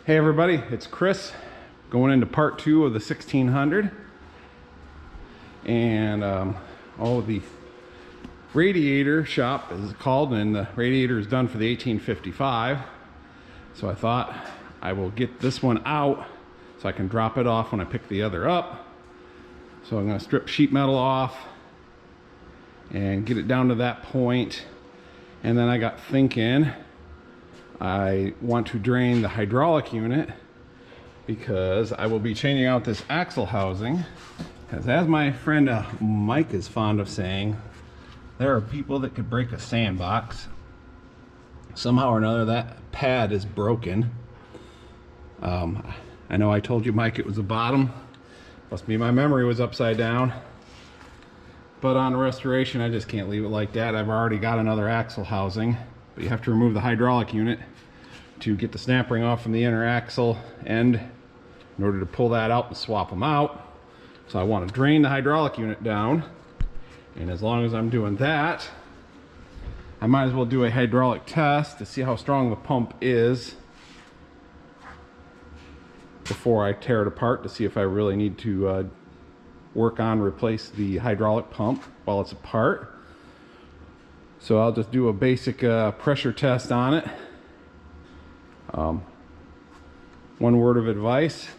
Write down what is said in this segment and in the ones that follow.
Hey everybody, it's Chris going into part 2 of the 1600, and the radiator shop is called, and the radiator is done for the 1855. So I thought I will get this one out so I can drop it off when I pick the other up. So I'm going to strip sheet metal off and get it down to that point, and then I got thinking I want to drain the hydraulic unit because I will be changing out this axle housing. As my friend Mike is fond of saying, there are people that could break a sandbox. Somehow or another that pad is broken. I know I told you, Mike, it was the bottom. Must be my memory was upside down. But on restoration, I just can't leave it like that. I've already got another axle housing. But you have to remove the hydraulic unit to get the snap ring off from the inner axle end in order to pull that out and swap them out. So I want to drain the hydraulic unit down, and as long as I'm doing that, I might as well do a hydraulic test to see how strong the pump is before I tear it apart, to see if I really need to work on replace the hydraulic pump while it's apart. So I'll just do a basic pressure test on it. One word of advice: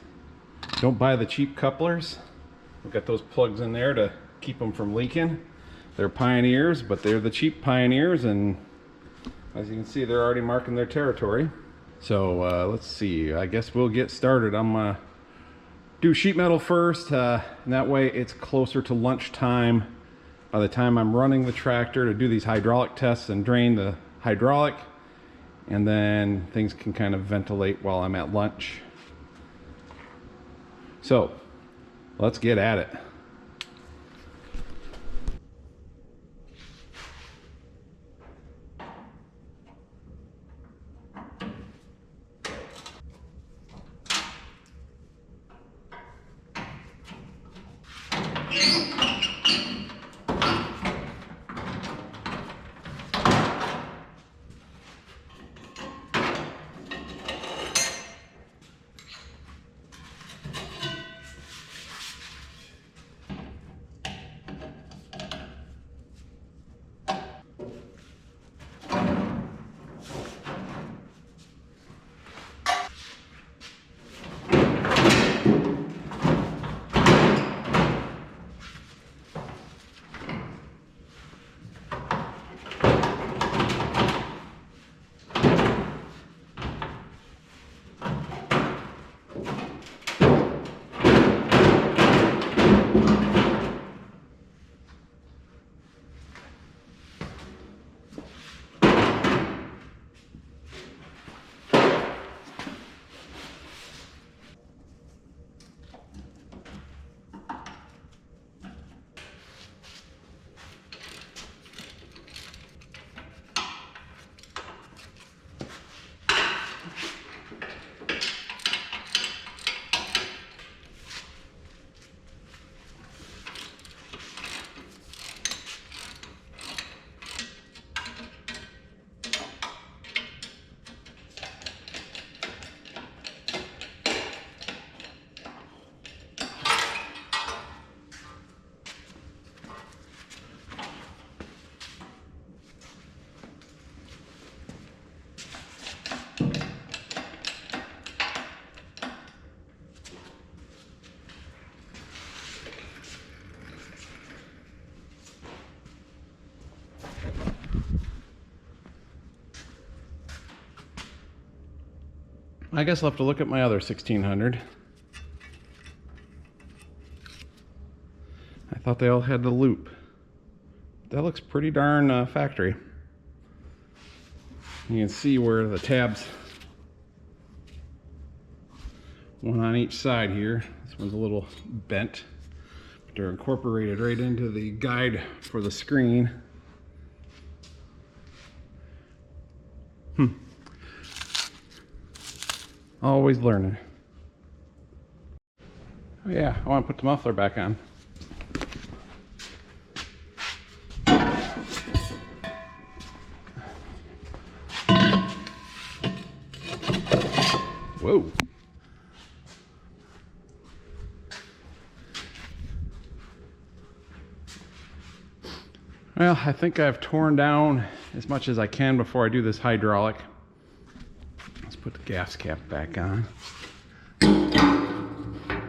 don't buy the cheap couplers. We've got those plugs in there to keep them from leaking. They're Pioneers, but they're the cheap Pioneers, and as you can see, they're already marking their territory. So let's see, I guess we'll get started. I'm gonna do sheet metal first, and that way it's closer to lunchtime by the time I'm running the tractor to do these hydraulic tests and drain the hydraulic, and then things can kind of ventilate while I'm at lunch. So let's get at it. I guess I'll have to look at my other 1600. I thought they all had the loop. That looks pretty darn factory. You can see where the tabs, one on each side here. This one's a little bent, but they're incorporated right into the guide for the screen. Always learning. Oh yeah, I want to put the muffler back on. Whoa. Well, I think I've torn down as much as I can before I do this hydraulic. Let's put the gas cap back on. I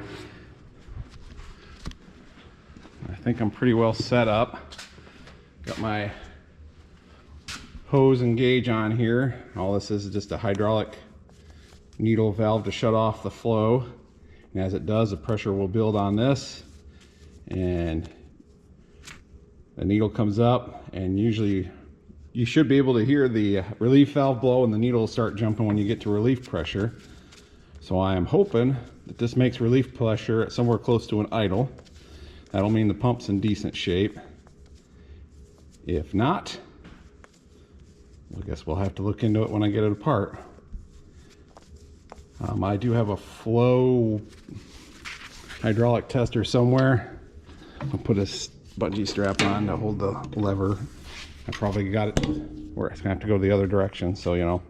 think I'm pretty well set up. Got my hose and gauge on here. All this is just a hydraulic needle valve to shut off the flow. And as it does, the pressure will build on this. And the needle comes up, and usually you should be able to hear the relief valve blow, and the needle will start jumping when you get to relief pressure. So I am hoping that this makes relief pressure at somewhere close to an idle. That'll mean the pump's in decent shape. If not, I guess we'll have to look into it when I get it apart. I do have a flow hydraulic tester somewhere. I'll put a bungee strap on to hold the lever. I probably got it where it's gonna have to go the other direction, so you know,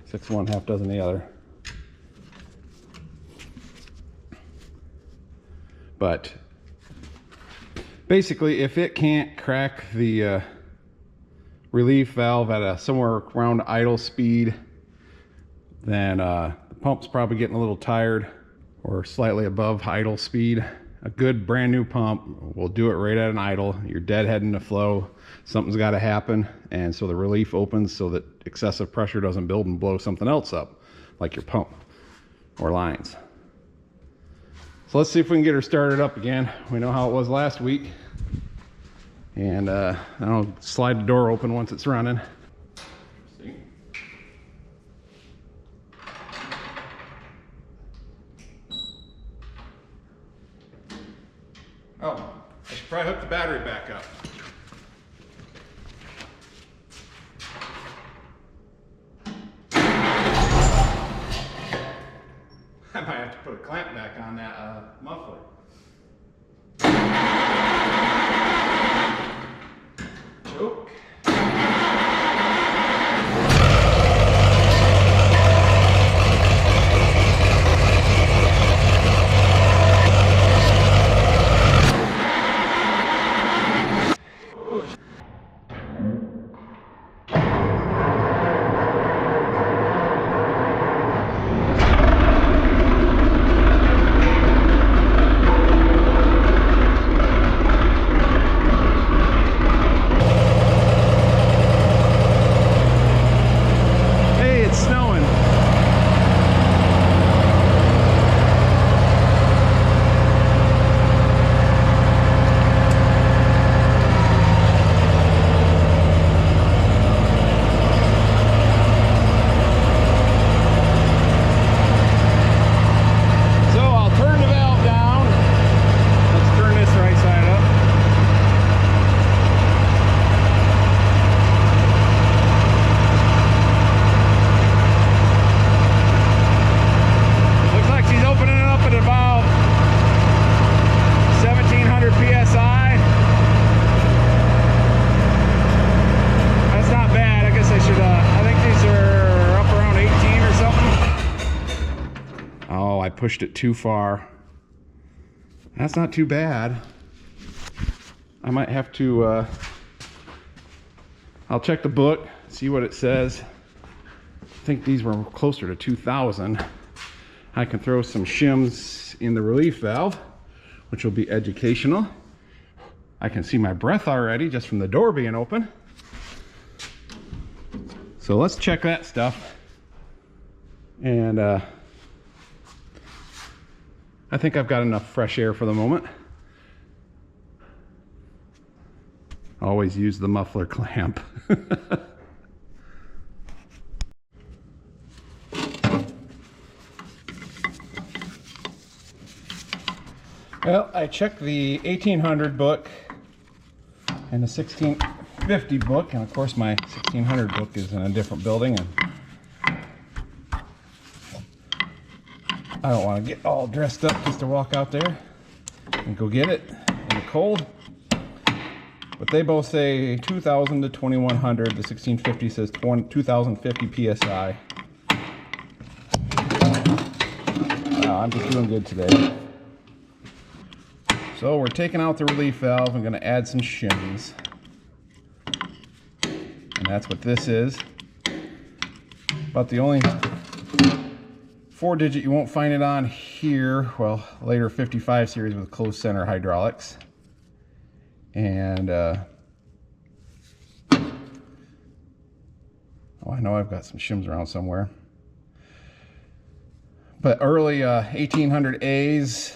6 one, half dozen the other. But basically, if it can't crack the relief valve at a somewhere around idle speed, then the pump's probably getting a little tired or slightly above idle speed. A good brand new pump will do it right at an idle. You're deadheading the flow. Something's got to happen, and so the relief opens so that excessive pressure doesn't build and blow something else up, like your pump or lines. So let's see if we can get her started up again. We know how it was last week. And I'll slide the door open once it's running. Oh, I should probably hook the battery back up. I might have to put a clamp back on that muffler. Choke. Pushed it too far. That's not too bad. I might have to I'll check the book, see what it says. I think these were closer to 2,000. I can throw some shims in the relief valve, which will be educational. I can see my breath already just from the door being open. So let's check that stuff. And I think I've got enough fresh air for the moment. Always use the muffler clamp. Well, I checked the 1800 book and the 1650 book, and of course my 1600 book is in a different building, and I don't want to get all dressed up just to walk out there and go get it in the cold. But they both say 2,000 to 2,100. The 1650 says 2,050 psi. Wow, I'm just doing good today. So we're taking out the relief valve. I'm going to add some shims. and that's what this is. About the only 4-digit you won't find it on here. Well, later 55 series with closed center hydraulics. And oh, I know I've got some shims around somewhere. But early 1800As,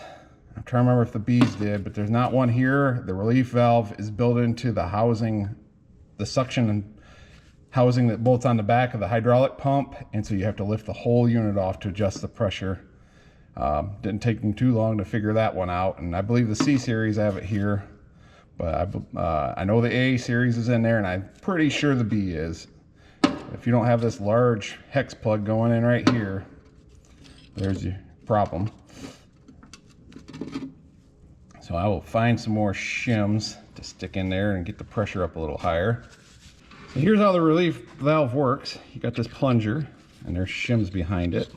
I'm trying to remember if the Bs did, but there's not one here. The relief valve is built into the housing, the suction and housing that bolts on the back of the hydraulic pump, and so you have to lift the whole unit off to adjust the pressure. Didn't take them too long to figure that one out, and I believe the C series I have it here, but I know the A series is in there, and I'm pretty sure the B is. If you don't have this large hex plug going in right here, there's your problem. So I will find some more shims to stick in there and get the pressure up a little higher. So here's how the relief valve works. You got this plunger, and there's shims behind it.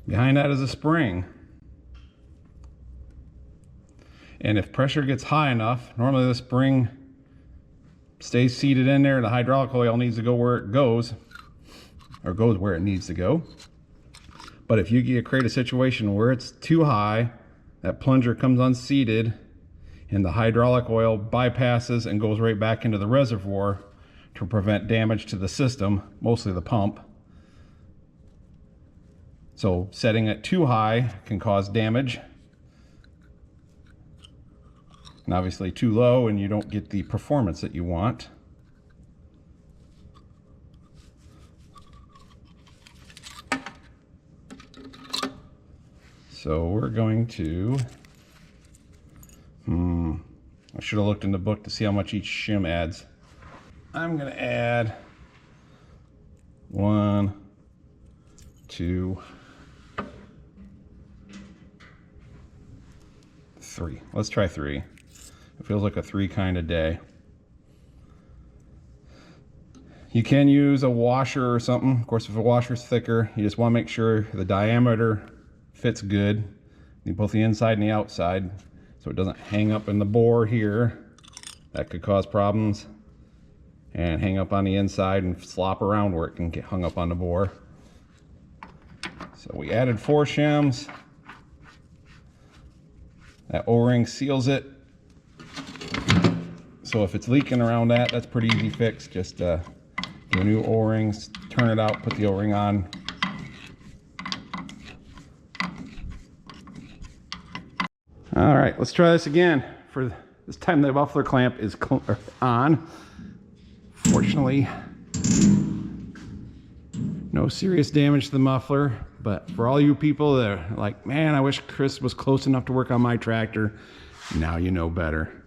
Behind that is a spring. And if pressure gets high enough, normally the spring stays seated in there. The hydraulic oil needs to go where it goes, or goes where it needs to go. But if you create a situation where it's too high, that plunger comes unseated, and the hydraulic oil bypasses and goes right back into the reservoir to prevent damage to the system, mostly the pump. So setting it too high can cause damage. And obviously too low, and you don't get the performance that you want. So we're going to, I should have looked in the book to see how much each shim adds. I'm going to add 1, 2, 3. Let's try 3. It feels like a 3 kind of day. You can use a washer or something. Of course, if a washer's thicker, you just want to make sure the diameter fits good, both the inside and the outside, so it doesn't hang up in the bore here. That could cause problems. And hang up on the inside and slop around where it can get hung up on the bore. So we added 4 shims. That O-ring seals it. So if it's leaking around that, that's pretty easy fix. Just do a new O-ring, turn it out, put the O-ring on. All right, let's try this again. For this time, the muffler clamp is on. Fortunately, no serious damage to the muffler, but for all you people that are like, man, I wish Chris was close enough to work on my tractor, now you know better.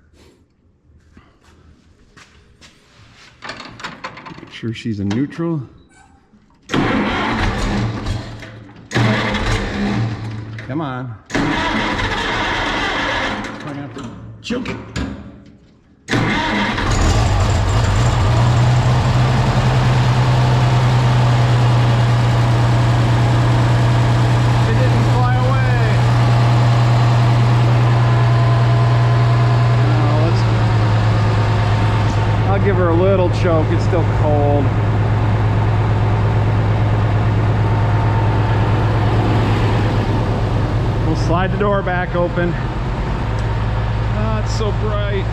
Make sure she's in neutral. Come on. I'm gonna have to choke it. Give her a little choke. It's still cold. We'll slide the door back open. Ah, it's so bright.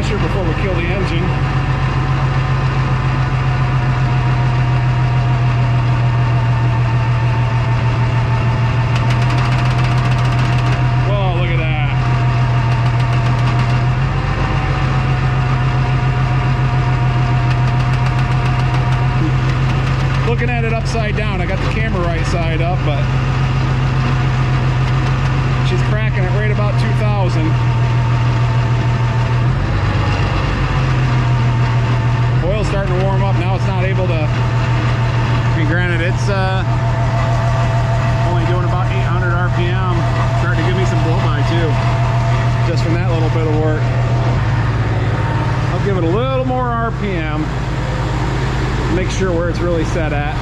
Before we kill the engine. Whoa, look at that. Looking at it upside down. I got the camera right side up, but she's cracking at right about 2,000. Oil's starting to warm up. Now it's not able to, I mean, granted, it's only doing about 800 RPM. Starting to give me some blow by too, just from that little bit of work. I'll give it a little more RPM, make sure where it's really set at.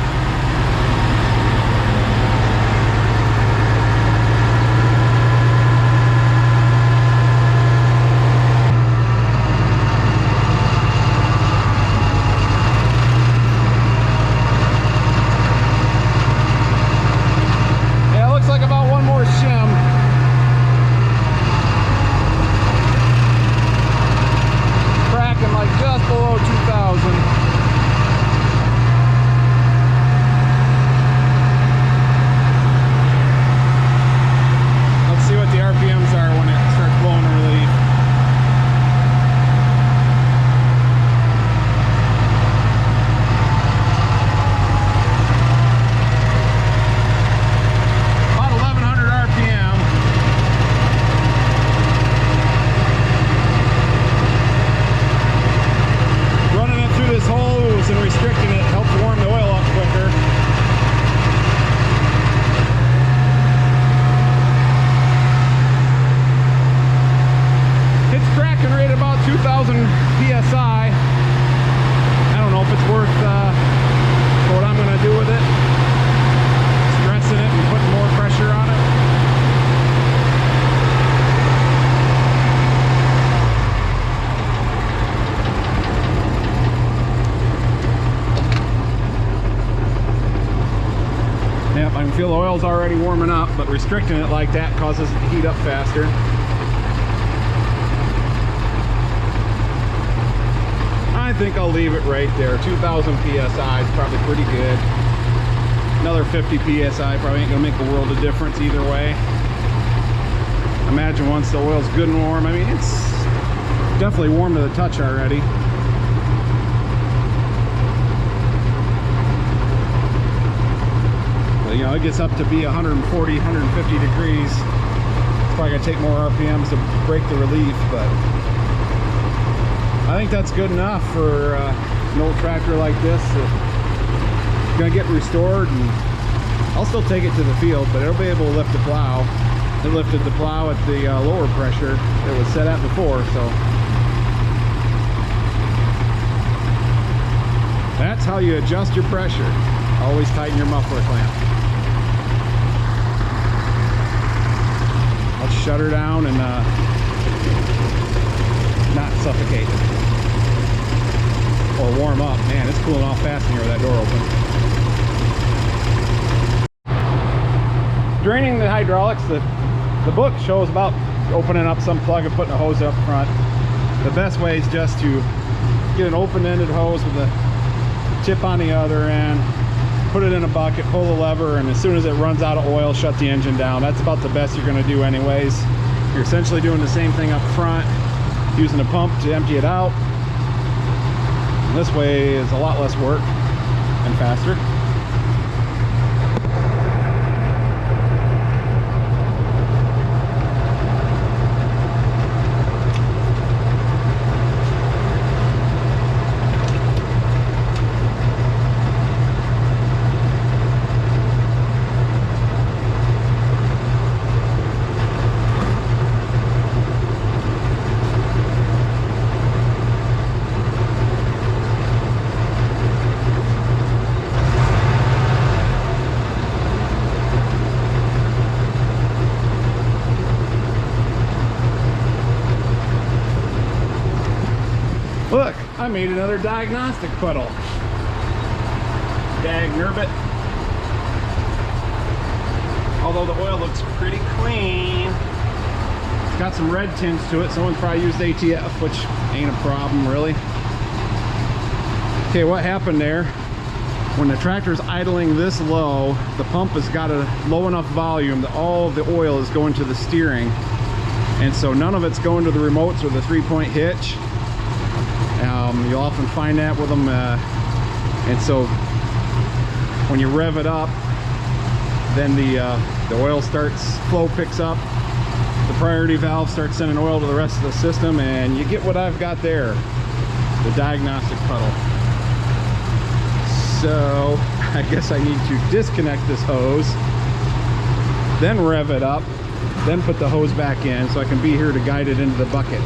I can feel the oil's already warming up, but restricting it like that causes it to heat up faster. I think I'll leave it right there. 2,000 PSI is probably pretty good. Another 50 PSI probably ain't gonna make a world of difference either way. Imagine once the oil's good and warm, I mean, it's definitely warm to the touch already. You know, it gets up to be 140, 150 degrees. It's probably gonna take more RPMs to break the relief, but I think that's good enough for an old tractor like this. It's gonna get restored, and I'll still take it to the field, but it'll be able to lift the plow. It lifted the plow at the lower pressure it was set at before, so that's how you adjust your pressure. Always tighten your muffler clamp. Let's shut her down and not suffocate or warm up. Man, it's cooling off fast in here with that door open. Draining the hydraulics, the book shows about opening up some plug and putting a hose up front. The best way is just to get an open-ended hose with a tip on the other end, put it in a bucket, pull the lever, and as soon as it runs out of oil, shut the engine down. That's about the best you're going to do anyways. You're essentially doing the same thing up front, using a pump to empty it out. And this way is a lot less work and faster. Look, I made another diagnostic puddle. Dag Nurbit. Although the oil looks pretty clean. It's got some red tints to it. Someone probably used ATF, which ain't a problem really. Okay, what happened there? When the tractor's idling this low, the pump has got a low enough volume that all of the oil is going to the steering. And so none of it's going to the remotes or the 3-point hitch. You'll often find that with them, and so when you rev it up, then the oil starts, flow picks up, the priority valve, start sending oil to the rest of the system, and you get what I've got there, the diagnostic puddle. So I guess I need to disconnect this hose, then rev it up, then put the hose back in so I can be here to guide it into the bucket.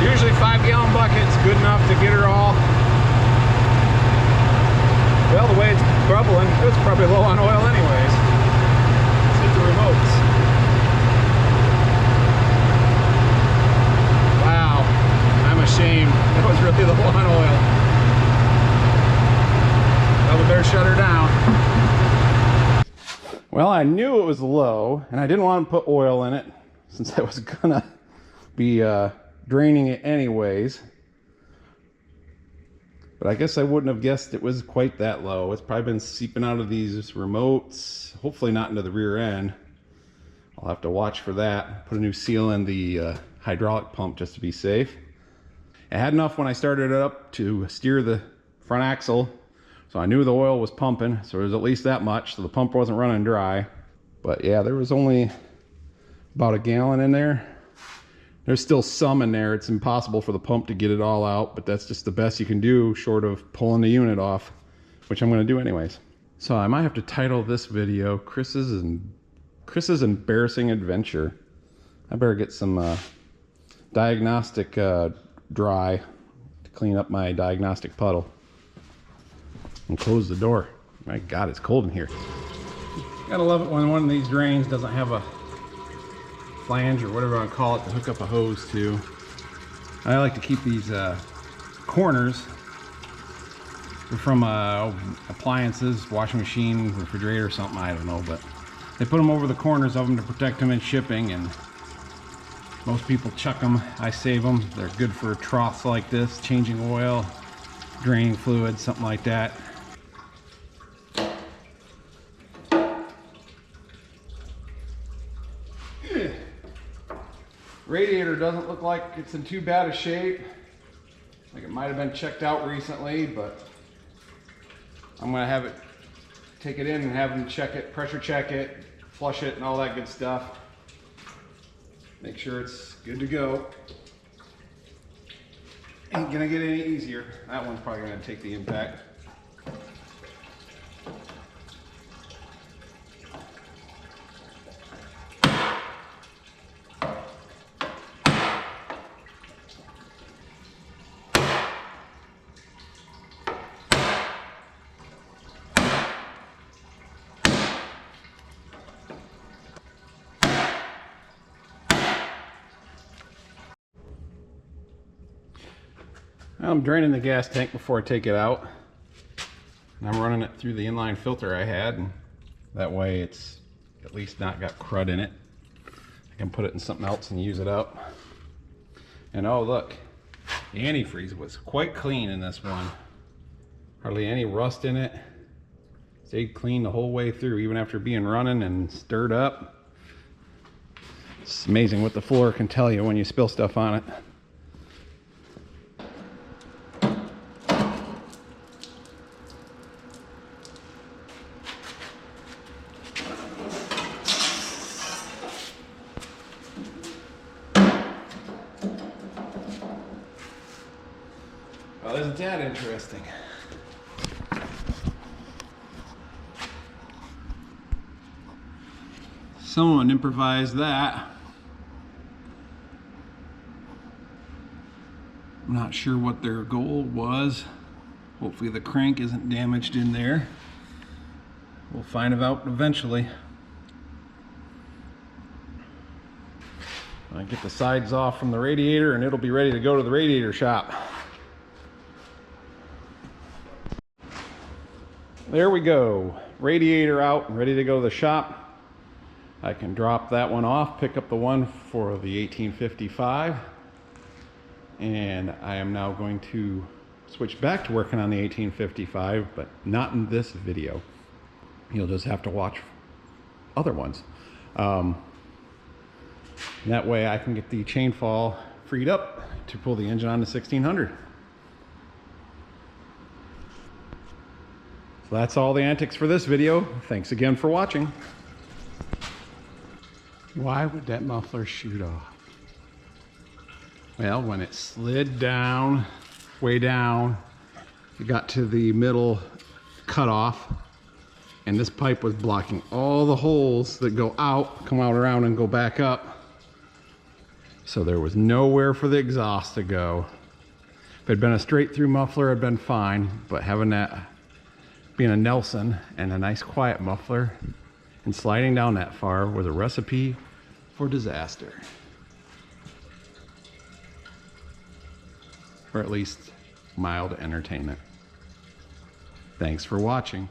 Usually 5-gallon buckets, good enough to get her all. Well, the way it's bubbling, it's probably low on oil anyways. Let's hit the remotes. Wow, I'm ashamed. That was really low on oil. Well, we better shut her down. Well, I knew it was low, and I didn't want to put oil in it since I was gonna be draining it anyways. But I guess I wouldn't have guessed it was quite that low. It's probably been seeping out of these remotes, hopefully not into the rear end. I'll have to watch for that. Put a new seal in the hydraulic pump just to be safe. I had enough when I started it up to steer the front axle, so I knew the oil was pumping, so it was at least that much, so the pump wasn't running dry. But yeah, there was only about a gallon in there. There's still some in there. It's impossible for the pump to get it all out, but that's just the best you can do short of pulling the unit off, which I'm going to do anyways. So I might have to title this video Chris's Embarrassing Adventure. I better get some diagnostic dry to clean up my diagnostic puddle and close the door. My God, it's cold in here. Gotta love it when one of these drains doesn't have a flange or whatever I want to call it to hook up a hose to. I like to keep these corners from appliances, washing machine, refrigerator or something, I don't know, but they put them over the corners of them to protect them in shipping, and most people chuck them. I save them. They're good for troughs like this, changing oil, draining fluid, something like that. Radiator doesn't look like it's in too bad a shape. Like it might have been checked out recently, but I'm gonna have it, take it in and have them check it, pressure check it, flush it and all that good stuff. Make sure it's good to go. Ain't gonna get any easier. That one's probably gonna take the impact. I'm draining the gas tank before I take it out, and I'm running it through the inline filter I had, and that way it's at least not got crud in it. I can put it in something else and use it up. And oh look, the antifreeze was quite clean in this one. Hardly any rust in it. Stayed clean the whole way through, even after being running and stirred up. It's amazing what the floor can tell you when you spill stuff on it. Well, isn't that interesting? Someone improvised that. I'm not sure what their goal was. Hopefully the crank isn't damaged in there. We'll find it out eventually. I get the sides off from the radiator and it'll be ready to go to the radiator shop. There we go. Radiator out and ready to go to the shop. I can drop that one off, pick up the one for the 1855. And I am now going to switch back to working on the 1855, but not in this video. You'll just have to watch other ones. That way I can get the chain fall freed up to pull the engine on the 1600. So that's all the antics for this video. Thanks again for watching. Why would that muffler shoot off? Well, when it slid down, way down, it got to the middle cutoff, and this pipe was blocking all the holes that go out, come out around and go back up. So there was nowhere for the exhaust to go. If it had been a straight through muffler, it'd been fine, but having that being a Nelson and a nice quiet muffler and sliding down that far was a recipe for disaster. Or at least mild entertainment. Thanks for watching.